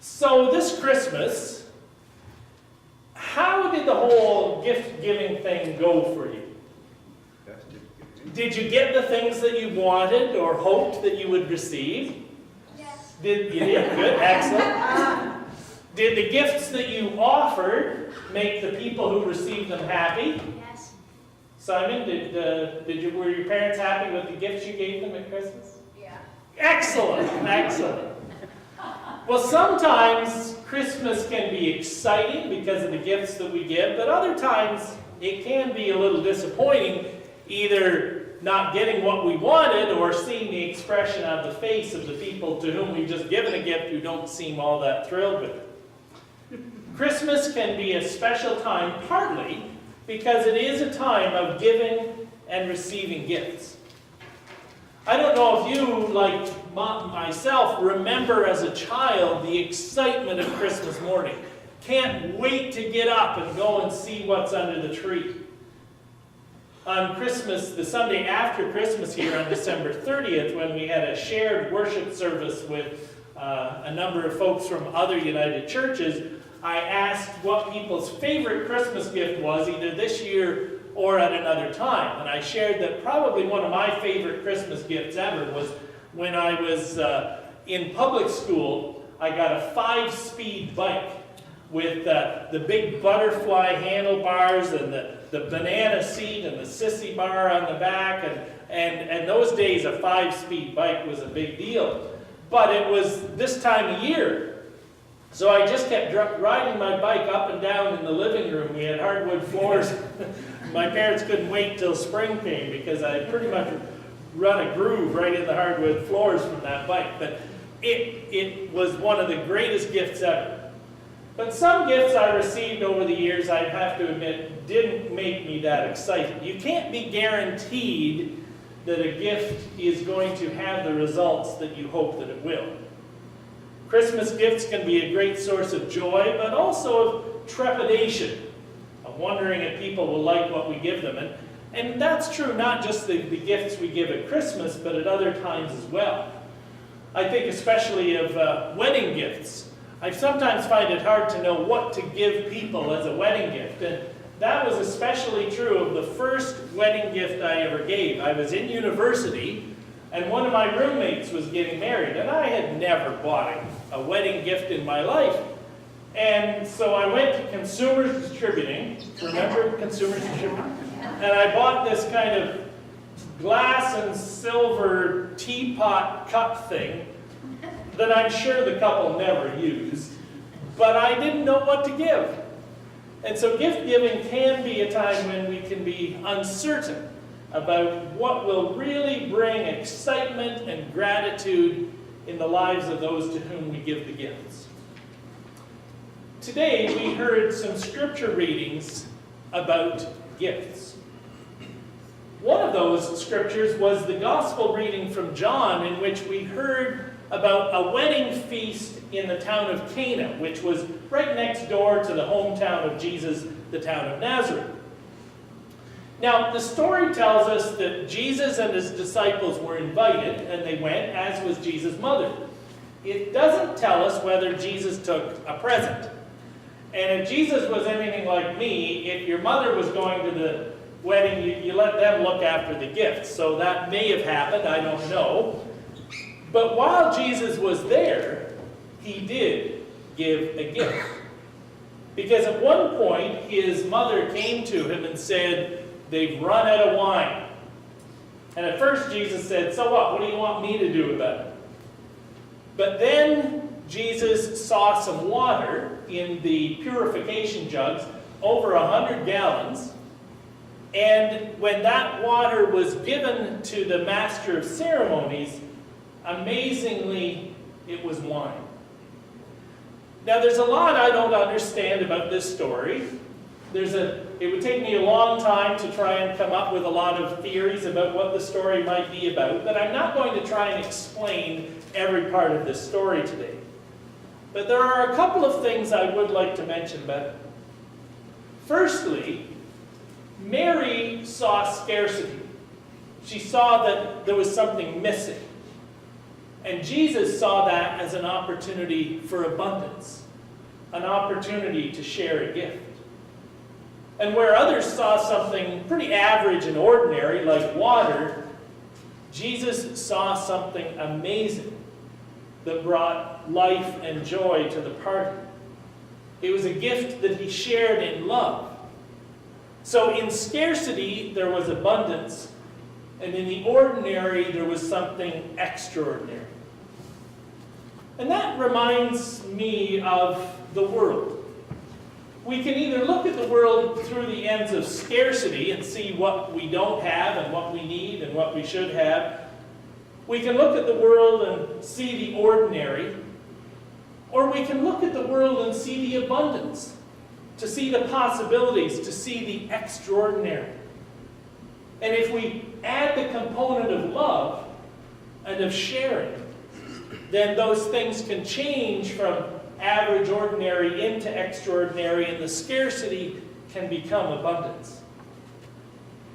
So this Christmas, how did the whole gift-giving thing go for you? Did you get the things that you wanted or hoped that you would receive? Yes. You did? Good, excellent. Did the gifts that you offered make the people who received them happy? Yes. Simon, were your parents happy with the gifts you gave them at Christmas? Yeah. Excellent, excellent. Well, sometimes Christmas can be exciting because of the gifts that we give, but other times it can be a little disappointing, either not getting what we wanted or seeing the expression on the face of the people to whom we've just given a gift who don't seem all that thrilled with it. Christmas can be a special time partly because it is a time of giving and receiving gifts. I don't know if you, like myself, remember as a child the excitement of Christmas morning. Can't wait to get up and go and see what's under the tree. On Christmas, the Sunday after Christmas here on December 30th, when we had a shared worship service with a number of folks from other United churches, I asked what people's favorite Christmas gift was, either this year or at another time. And I shared that probably one of my favorite Christmas gifts ever was when I was in public school. I got a 5-speed bike with the big butterfly handlebars and the banana seat and the sissy bar on the back. And those days, a 5-speed bike was a big deal. But it was this time of year. So I just kept riding my bike up and down in the living room. We had hardwood floors. My parents couldn't wait till spring came because I pretty much run a groove right in the hardwood floors from that bike. But it was one of the greatest gifts ever. But some gifts I received over the years, I have to admit, didn't make me that excited. You can't be guaranteed that a gift is going to have the results that you hope that it will. Christmas gifts can be a great source of joy, but also of trepidation, of wondering if people will like what we give them. And that's true not just the gifts we give at Christmas, but at other times as well. I think especially of wedding gifts. I sometimes find it hard to know what to give people as a wedding gift. And that was especially true of the first wedding gift I ever gave. I was in university, and one of my roommates was getting married, and I had never bought a wedding gift in my life. And so I went to Consumers Distributing, remember Consumers Distributing? And I bought this kind of glass and silver teapot cup thing that I'm sure the couple never used, but I didn't know what to give. And so gift giving can be a time when we can be uncertain about what will really bring excitement and gratitude in the lives of those to whom we give the gifts. Today we heard some scripture readings about gifts. One of those scriptures was the gospel reading from John, in which we heard about a wedding feast in the town of Cana, which was right next door to the hometown of Jesus, the town of Nazareth. Now, the story tells us that Jesus and his disciples were invited, and they went, as was Jesus' mother. It doesn't tell us whether Jesus took a present. And if Jesus was anything like me, if your mother was going to the wedding, you let them look after the gifts. So that may have happened, I don't know. But while Jesus was there, he did give a gift. Because at one point, his mother came to him and said, "They've run out of wine." And at first Jesus said, "So what? What do you want me to do about it?" But then Jesus saw some water in the purification jugs, over 100 gallons. And when that water was given to the master of ceremonies, amazingly, it was wine. Now, there's a lot I don't understand about this story. It would take me a long time to try and come up with a lot of theories about what the story might be about, but I'm not going to try and explain every part of this story today. But there are a couple of things I would like to mention about it. Firstly, Mary saw scarcity. She saw that there was something missing. And Jesus saw that as an opportunity for abundance, an opportunity to share a gift. And where others saw something pretty average and ordinary, like water, Jesus saw something amazing that brought life and joy to the party. It was a gift that he shared in love. So in scarcity, there was abundance, and in the ordinary, there was something extraordinary. And that reminds me of the world. We can either look at the world through the ends of scarcity and see what we don't have and what we need and what we should have. We can look at the world and see the ordinary. Or we can look at the world and see the abundance, to see the possibilities, to see the extraordinary. And if we add the component of love and of sharing, then those things can change from average, ordinary into extraordinary, and the scarcity can become abundance.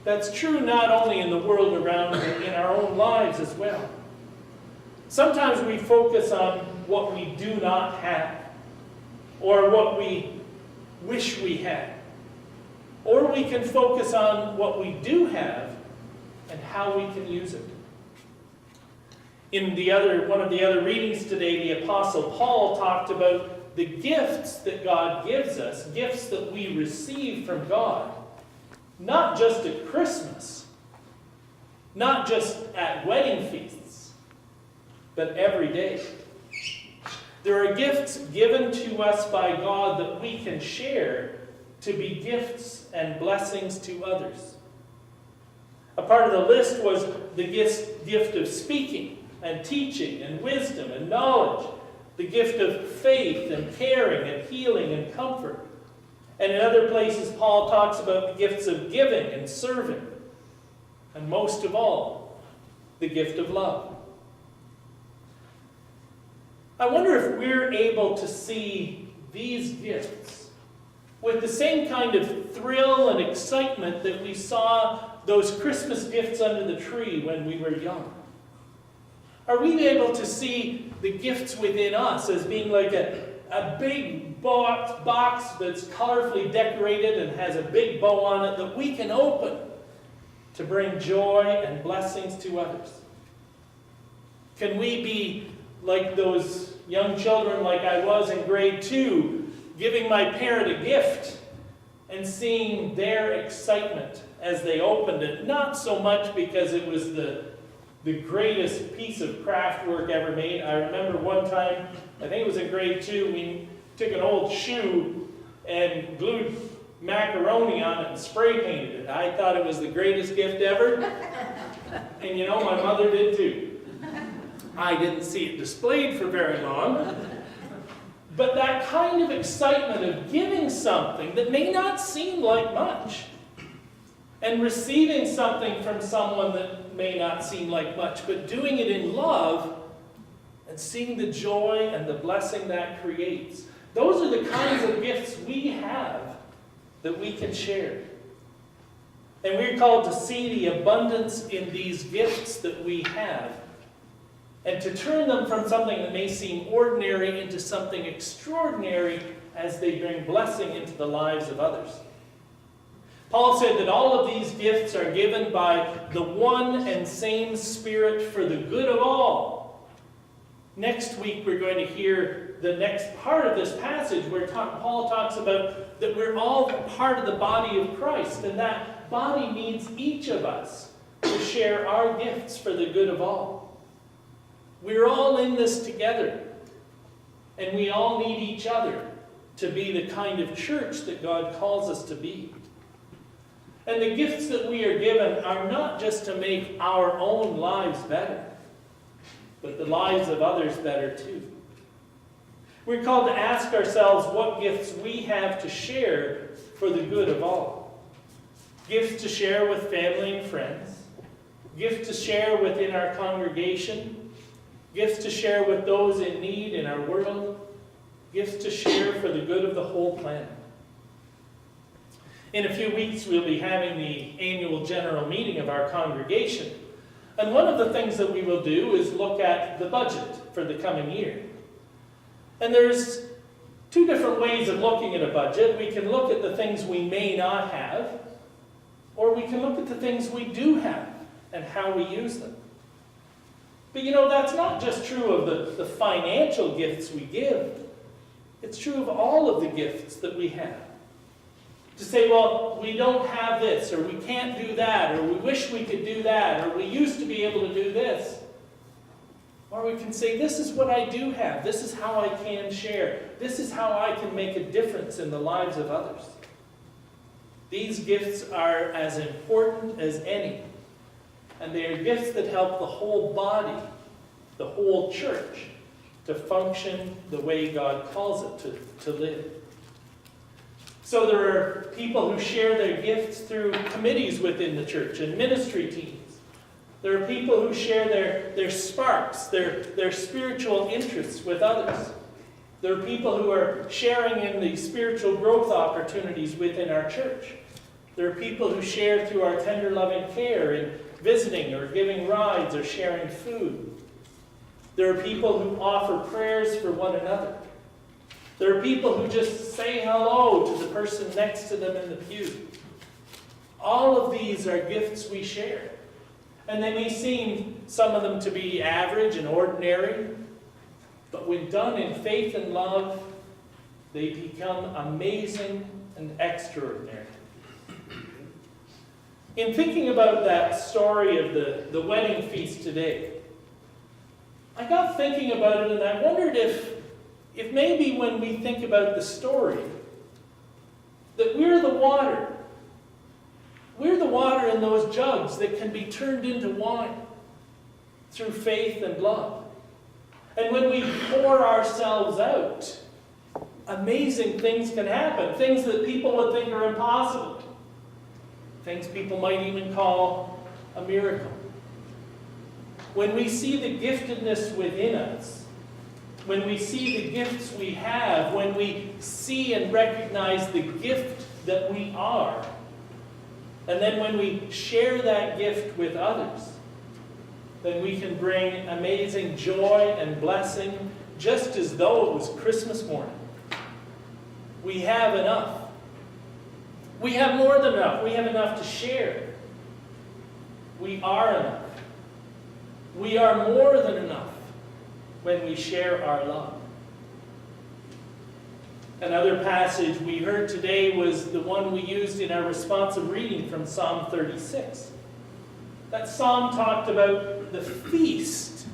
That's true not only in the world around, but in our own lives as well. Sometimes we focus on what we do not have, or what we wish we had. Or we can focus on what we do have and how we can use it. In one of the other readings today, the Apostle Paul talked about the gifts that God gives us, gifts that we receive from God, not just at Christmas, not just at wedding feasts, but every day. There are gifts given to us by God that we can share to be gifts and blessings to others. A part of the list was the gift of speaking and teaching and wisdom and knowledge, the gift of faith and caring and healing and comfort. And in other places, Paul talks about the gifts of giving and serving, and most of all, the gift of love. I wonder if we're able to see these gifts with the same kind of thrill and excitement that we saw those Christmas gifts under the tree when we were young. Are we able to see the gifts within us as being like a big box that's colorfully decorated and has a big bow on it that we can open to bring joy and blessings to others? Can we be like those young children like I was in grade 2, giving my parent a gift and seeing their excitement as they opened it? Not so much because it was the greatest piece of craft work ever made. I remember one time, I think it was in grade 2, we took an old shoe and glued macaroni on it and spray painted it. I thought it was the greatest gift ever. And you know, my mother did too. I didn't see it displayed for very long. But that kind of excitement of giving something that may not seem like much, and receiving something from someone that may not seem like much, but doing it in love and seeing the joy and the blessing that creates. Those are the kinds of gifts we have that we can share. And we're called to see the abundance in these gifts that we have, and to turn them from something that may seem ordinary into something extraordinary as they bring blessing into the lives of others. Paul said that all of these gifts are given by the one and same Spirit for the good of all. Next week we're going to hear the next part of this passage where Paul talks about that we're all part of the body of Christ, and that body needs each of us to share our gifts for the good of all. We're all in this together, and we all need each other to be the kind of church that God calls us to be. And the gifts that we are given are not just to make our own lives better, but the lives of others better too. We're called to ask ourselves what gifts we have to share for the good of all. Gifts to share with family and friends. Gifts to share within our congregation. Gifts to share with those in need in our world. Gifts to share for the good of the whole planet. In a few weeks, we'll be having the annual general meeting of our congregation. And one of the things that we will do is look at the budget for the coming year. And there's two different ways of looking at a budget. We can look at the things we may not have, or we can look at the things we do have and how we use them. But you know, that's not just true of the financial gifts we give. It's true of all of the gifts that we have. To say, well, we don't have this, or we can't do that, or we wish we could do that, or we used to be able to do this. Or we can say, this is what I do have. This is how I can share. This is how I can make a difference in the lives of others. These gifts are as important as any. And they are gifts that help the whole body, the whole church, to function the way God calls it to live. So there are people who share their gifts through committees within the church and ministry teams. There are people who share their sparks, their spiritual interests with others. There are people who are sharing in the spiritual growth opportunities within our church. There are people who share through our tender loving care in visiting or giving rides or sharing food. There are people who offer prayers for one another. There are people who just say hello to the person next to them in the pew. All of these are gifts we share. And they may seem, some of them, to be average and ordinary, but when done in faith and love, they become amazing and extraordinary. In thinking about that story of the wedding feast today, I got thinking about it, and I wondered if maybe when we think about the story, that we're the water. We're the water in those jugs that can be turned into wine through faith and love. And when we pour ourselves out, amazing things can happen. Things that people would think are impossible. Things people might even call a miracle. When we see the giftedness within us, when we see the gifts we have, when we see and recognize the gift that we are, and then when we share that gift with others, then we can bring amazing joy and blessing just as though it was Christmas morning. We have enough. We have more than enough. We have enough to share. We are enough. We are more than enough when we share our love. Another passage we heard today was the one we used in our responsive reading from Psalm 36. That psalm talked about the feast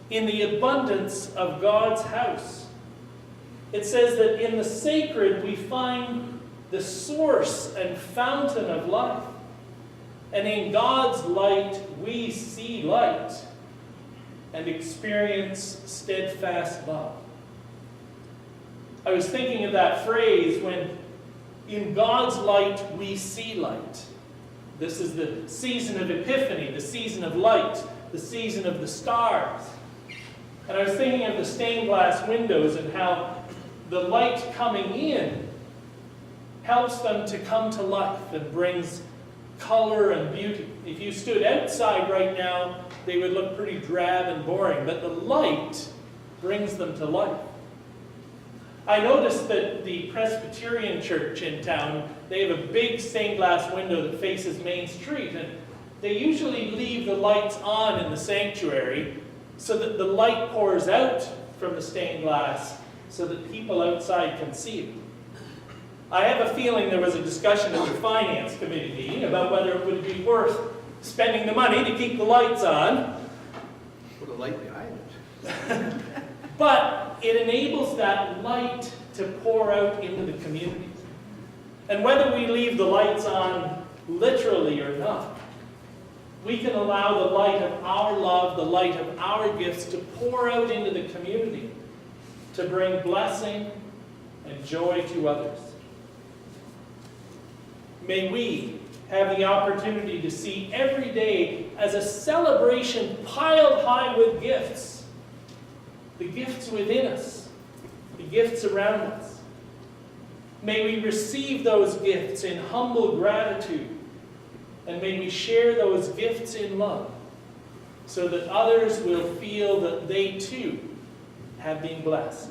in the abundance of God's house. It says that in the sacred we find the source and fountain of life. And in God's light we see light and experience steadfast love. I was thinking of that phrase, when in God's light we see light. This is the season of Epiphany, the season of light, the season of the stars. And I was thinking of the stained glass windows and how the light coming in helps them to come to life and brings color and beauty. If you stood outside right now, they would look pretty drab and boring, but the light brings them to life. I noticed that the Presbyterian church in town, they have a big stained glass window that faces Main Street, and they usually leave the lights on in the sanctuary so that the light pours out from the stained glass so that people outside can see it. I have a feeling there was a discussion at the Finance Committee meeting about whether it would be worth spending the money to keep the lights on. Put a light behind it. But it enables that light to pour out into the community. And whether we leave the lights on literally or not, we can allow the light of our love, the light of our gifts to pour out into the community, to bring blessing and joy to others. May we have the opportunity to see every day as a celebration piled high with gifts. The gifts within us, the gifts around us. May we receive those gifts in humble gratitude, and may we share those gifts in love so that others will feel that they too have been blessed.